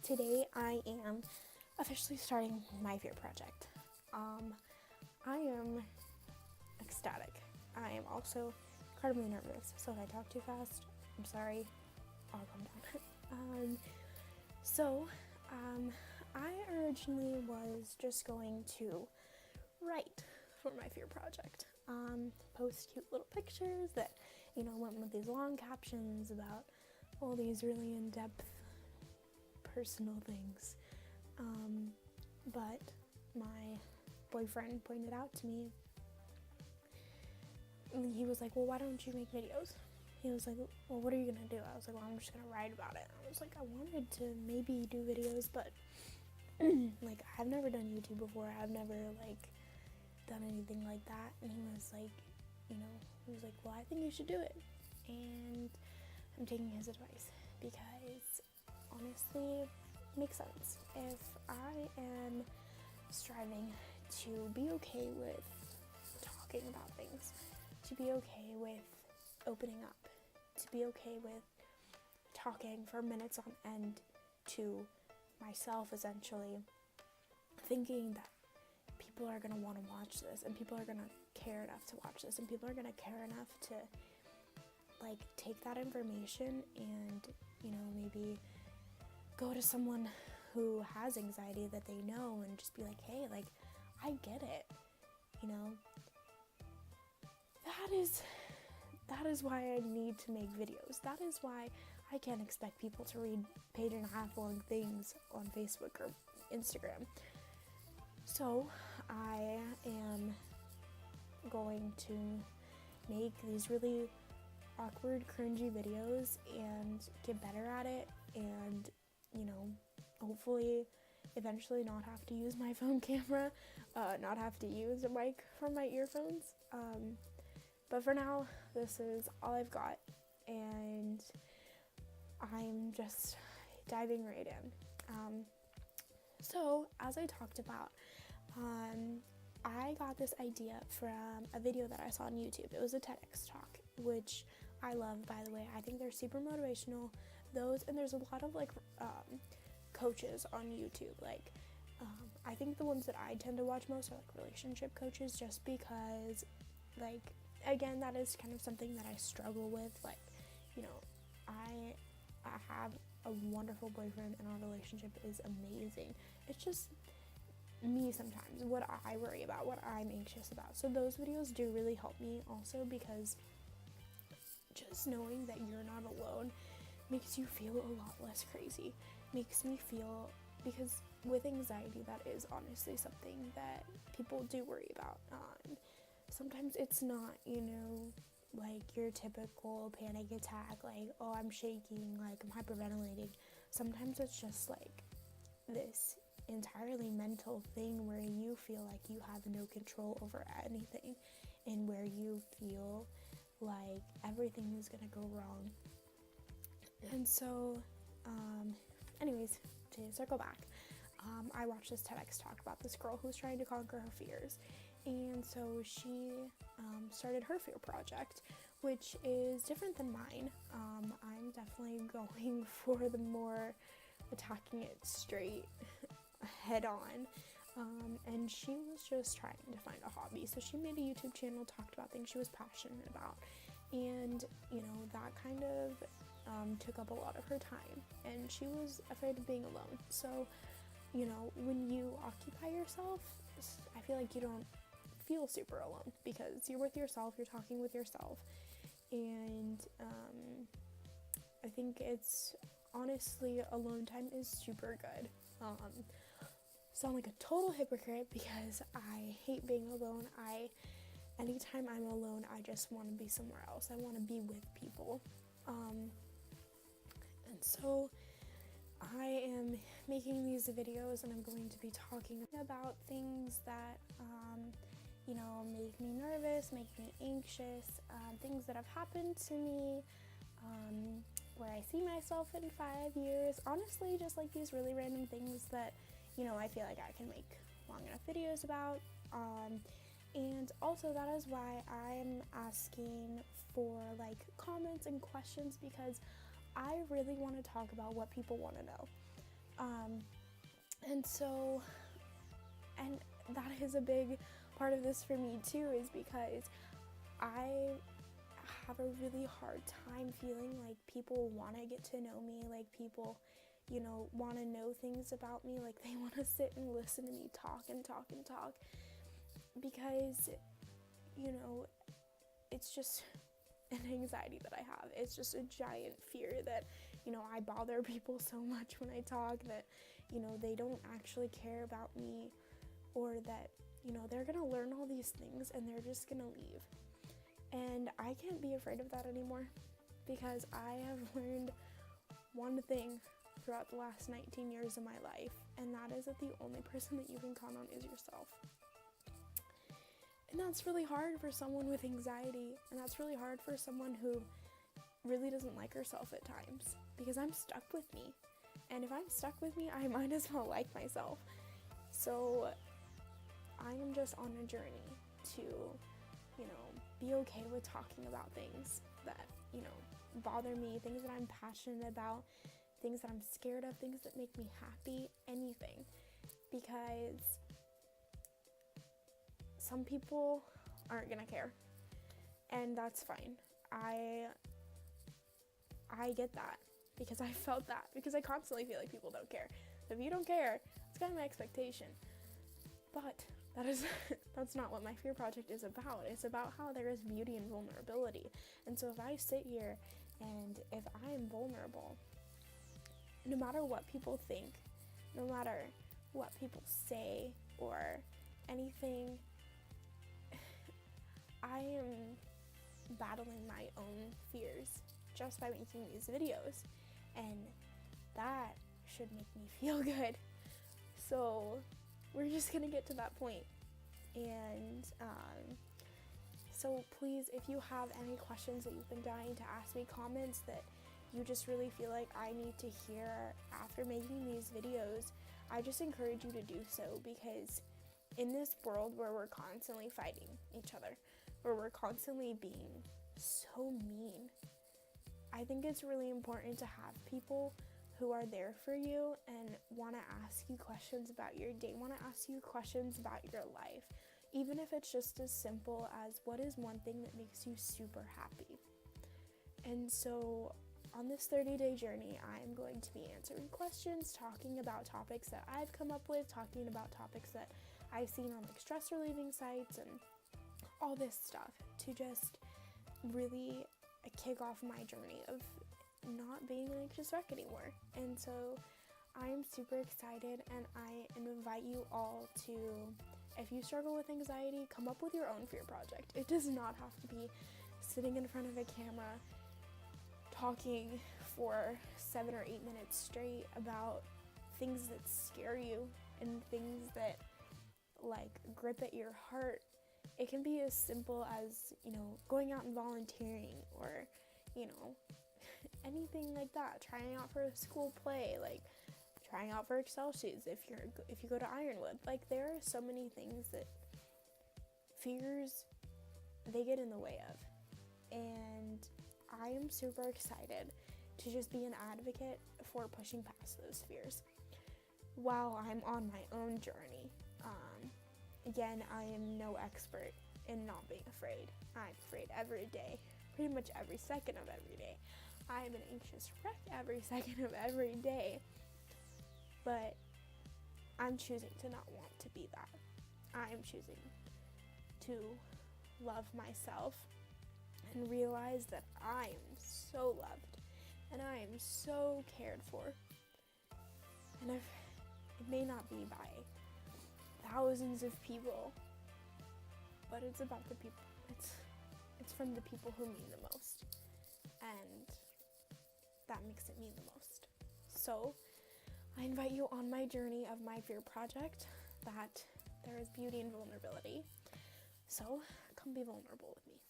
Today I am officially starting my fear project. I am ecstatic. I am also incredibly nervous, so if I talk too fast, I'm sorry. I'll calm down. I originally was just going to write for my fear project. Post cute little pictures that, went with these long captions about all these really in-depth personal things. But my boyfriend pointed out to me, and he was like, well, why don't you make videos? He was like, well, what are you gonna do? I was like, well, I'm just gonna write about it. I was like, I wanted to maybe do videos, but like, I've never done YouTube before. I've never done anything like that. And he was like, well, I think you should do it. And I'm taking his advice because honestly, it makes sense. If I am striving to be okay with talking about things, to be okay with opening up, to be okay with talking for minutes on end to myself, essentially, thinking that people are going to want to watch this, and people are going to care enough to watch this, and people are going to care enough to take that information and maybe go to someone who has anxiety that they know and just be like, hey, I get it, that is why I need to make videos. That is why I can't expect people to read page and a half long things on Facebook or Instagram. So I am going to make these really awkward, cringy videos and get better at it, and hopefully eventually not have to use my phone camera, not have to use a mic from my earphones. But for now, this is all I've got, and I'm just diving right in. So as I talked about, I got this idea from a video that I saw on YouTube. It was a TEDx talk, which I love, by the way. I think they're super motivational. And there's a lot of coaches on YouTube. I think the ones that I tend to watch most are relationship coaches, just because again, that is kind of something that I struggle with. I have a wonderful boyfriend and our relationship is amazing. It's just me sometimes, what I worry about, what I'm anxious about. So those videos do really help me also, because just knowing that you're not alone makes you feel a lot less crazy. Makes me feel, because with anxiety, that is honestly something that people do worry about. Sometimes it's not, your typical panic attack, oh, I'm shaking, I'm hyperventilating. Sometimes it's just this entirely mental thing where you feel like you have no control over anything, and where you feel like everything is gonna go wrong. And so, anyways, to circle back, I watched this TEDx talk about this girl who's trying to conquer her fears. And so she started her fear project, which is different than mine. I'm definitely going for the more attacking it straight head on. And she was just trying to find a hobby. So she made a YouTube channel, talked about things she was passionate about. And, that kind of took up a lot of her time. And she was afraid of being alone. So, when you occupy yourself, I feel like you don't feel super alone, because you're with yourself, you're talking with yourself. And I think it's honestly, alone time is super good. Sound like a total hypocrite because I hate being alone. Anytime I'm alone, I just want to be somewhere else. I want to be with people. And so I am making these videos, and I'm going to be talking about things that make me nervous, make me anxious, things that have happened to me, where I see myself in 5 years. Honestly, just these really random things that, I feel like I can make long enough videos about. And also, that is why I'm asking for comments and questions, because I really want to talk about what people want to know. And so, and that is a big part of this for me too, is because I have a really hard time feeling like people want to get to know me, like people, you know, want to know things about me, like they want to sit and listen to me talk and talk and talk, because, you know, it's just an anxiety that I have. It's just a giant fear that, you know, I bother people so much when I talk, that, you know, they don't actually care about me, or that, you know, they're gonna learn all these things and they're just gonna leave. And I can't be afraid of that anymore, because I have learned one thing throughout the last 19 years of my life, and that is that the only person that you can count on is yourself. And that's really hard for someone with anxiety, and that's really hard for someone who really doesn't like herself at times, because I'm stuck with me. And if I'm stuck with me, I might as well like myself. So I am just on a journey to, you know, be okay with talking about things that, you know, bother me, things that I'm passionate about, things that I'm scared of, things that make me happy, anything. Because some people aren't gonna care, and that's fine. I get that, because I felt that, because I constantly feel like people don't care. So if you don't care, it's kind of my expectation. But that's not what my fear project is about. It's about how there is beauty in vulnerability. And so if I sit here and if I am vulnerable, no matter what people think, no matter what people say or anything, I am battling my own fears just by making these videos, and that should make me feel good. So we're just gonna get to that point. And so please, if you have any questions that you've been dying to ask me, comments that you just really feel like I need to hear after making these videos, I just encourage you to do so, because in this world where we're constantly fighting each other, where we're constantly being so mean, I think it's really important to have people who are there for you and want to ask you questions about your day, want to ask you questions about your life, even if it's just as simple as, what is one thing that makes you super happy? And so on this 30-day journey, I'm going to be answering questions, talking about topics that I've come up with, talking about topics that I've seen on like stress relieving sites and all this stuff, to just really kick off my journey of not being an anxious wreck anymore. And so I'm super excited, and I invite you all to, if you struggle with anxiety, come up with your own fear project. It does not have to be sitting in front of a camera talking for 7 or 8 minutes straight about things that scare you and things that like grip at your heart. It can be as simple as, you know, going out and volunteering, or, you know, anything like that, trying out for a school play, like trying out for Excel sheets if you go to Ironwood. Like, there are so many things that fears, they get in the way of, and I am super excited to just be an advocate for pushing past those fears while I'm on my own journey. Again, I am no expert in not being afraid. I'm afraid every day, pretty much every second of every day. I'm an anxious wreck every second of every day. But I'm choosing to not want to be that. I'm choosing to love myself and realize that I am so loved and I am so cared for. And it may not be by thousands of people, but it's about the people. It's from the people who mean the most, and that makes it mean the most. So I invite you on my journey of my fear project, that there is beauty in vulnerability. So come be vulnerable with me.